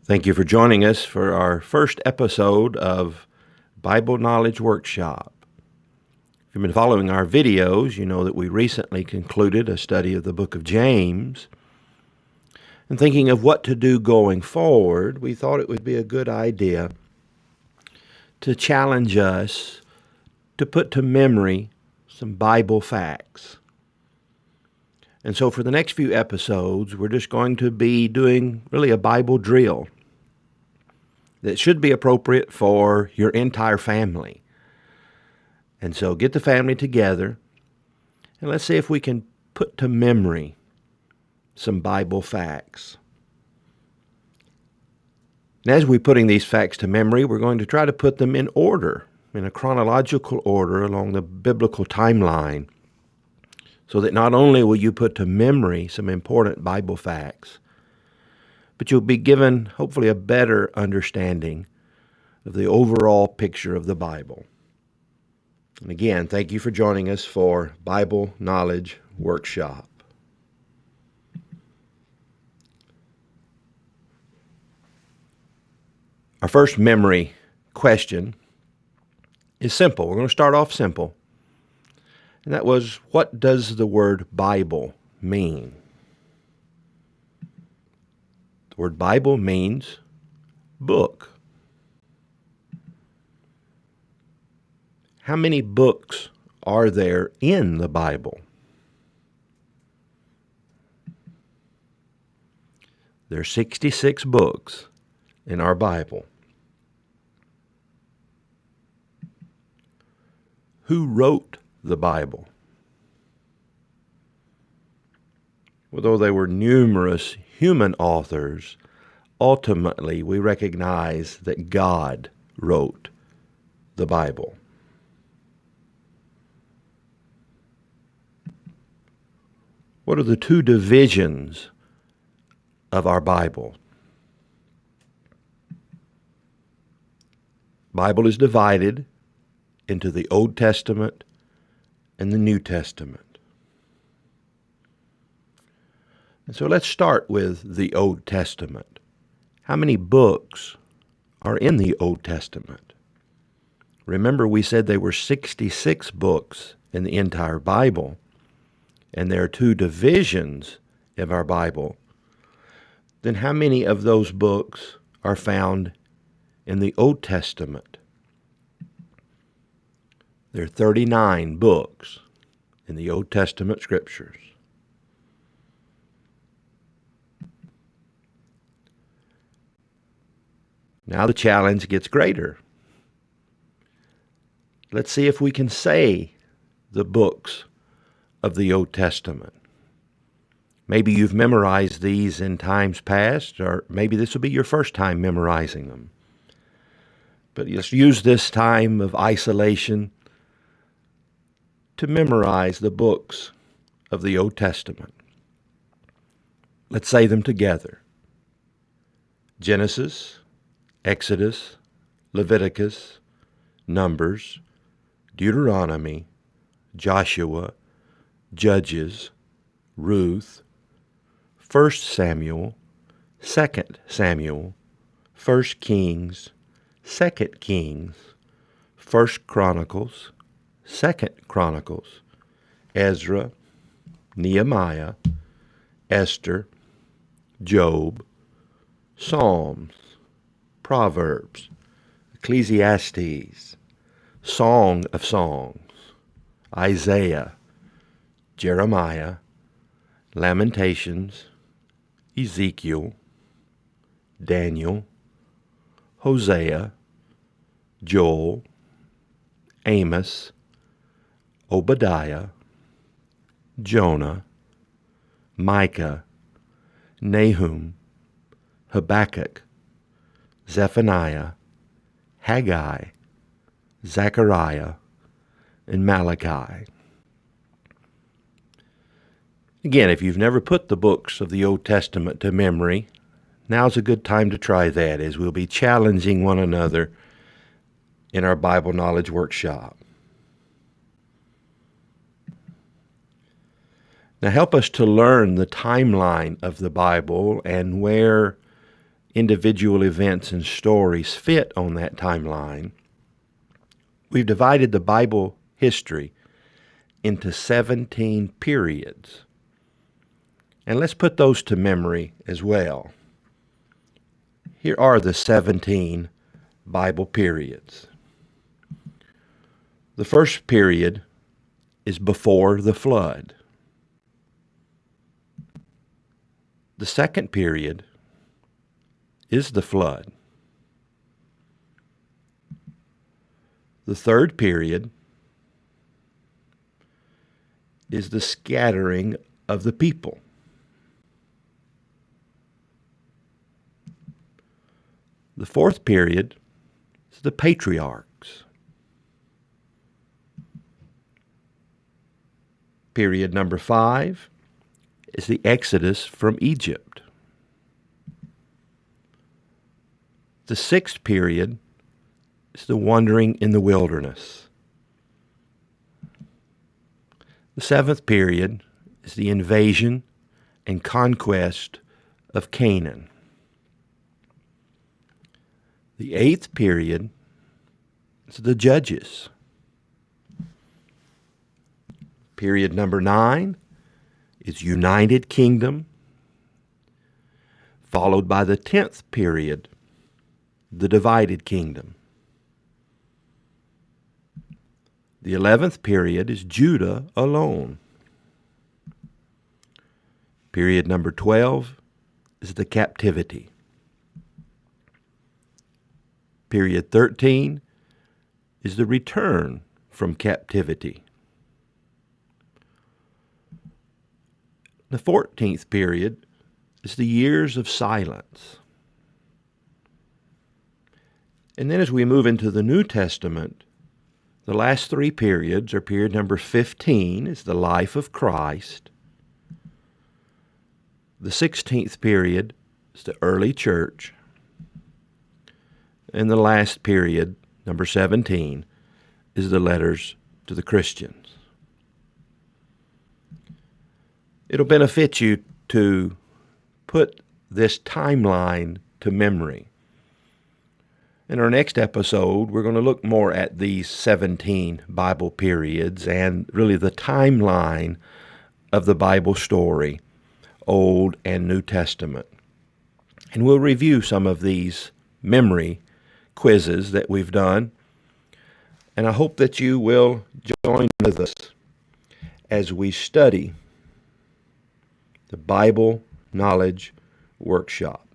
Thank you for joining us for our first episode of Bible Knowledge Workshop. If you've been following our videos, you know that we recently concluded a study of the book of James. And thinking of what to do going forward, we thought it would be a good idea to challenge us to put to memory some Bible facts. And so for the next few episodes, we're just going to be doing really a Bible drill that should be appropriate for your entire family. And so get the family together and let's see if we can put to memory some Bible facts. And as we're putting these facts to memory, we're going to try to put them in order, in a chronological order along the biblical timeline, so that not only will you put to memory some important Bible facts, but you'll be given, hopefully, a better understanding of the overall picture of the Bible. And again, thank you for joining us for Bible Knowledge Workshop. Our first memory question is simple. We're going to start off simple. And that was, what does the word Bible mean? The word Bible means book. How many books are there in the Bible? There are 66 books in our Bible. Who wrote the Bible? Although there were numerous human authors, ultimately we recognize that God wrote the Bible. What are the two divisions of our Bible? The Bible is divided into the Old Testament and the New Testament. And so let's start with the Old Testament. How many books are in the Old Testament? Remember, we said there were 66 books in the entire Bible, and there are two divisions of our Bible. Then how many of those books are found in the Old Testament? There are 39 books in the Old Testament scriptures. Now the challenge gets greater. Let's see if we can say the books of the Old Testament. Maybe you've memorized these in times past, or maybe this will be your first time memorizing them. But let's use this time of isolation to memorize the books of the Old Testament. Let's say them together. Genesis, Exodus, Leviticus, Numbers, Deuteronomy, Joshua, Judges, Ruth, 1 Samuel, 2 Samuel, 1 Kings, 2 Kings, 1 Chronicles, 2 Chronicles, Ezra, Nehemiah, Esther, Job, Psalms, Proverbs, Ecclesiastes, Song of Songs, Isaiah, Jeremiah, Lamentations, Ezekiel, Daniel, Hosea, Joel, Amos, Obadiah, Jonah, Micah, Nahum, Habakkuk, Zephaniah, Haggai, Zechariah, and Malachi. Again, if you've never put the books of the Old Testament to memory, now's a good time to try that, as we'll be challenging one another in our Bible Knowledge Workshop. Now help us to learn the timeline of the Bible and where individual events and stories fit on that timeline, we've divided the Bible history into 17 periods. And let's put those to memory as well. Here are the 17 Bible periods. The first period is before the flood. The second period is the flood. The third period is the scattering of the people. The fourth period is the patriarchs. Period number 5 is the Exodus from Egypt. The sixth period is the wandering in the wilderness. The seventh period is the invasion and conquest of Canaan. The eighth period is the Judges. Period number 9 is United Kingdom, followed by the 10th period, the Divided Kingdom. The 11th period is Judah alone. Period number 12 is the captivity. Period 13 is the return from captivity. The 14th period is the years of silence. And then as we move into the New Testament, the last 3 periods are period number 15 is the life of Christ. The 16th period is the early church. And the last period, number 17, is the letters to the Christians. It'll benefit you to put this timeline to memory. In our next episode, we're going to look more at these 17 Bible periods and really the timeline of the Bible story, Old and New Testament. And we'll review some of these memory quizzes that we've done. And I hope that you will join with us as we study the Bible Knowledge Workshop.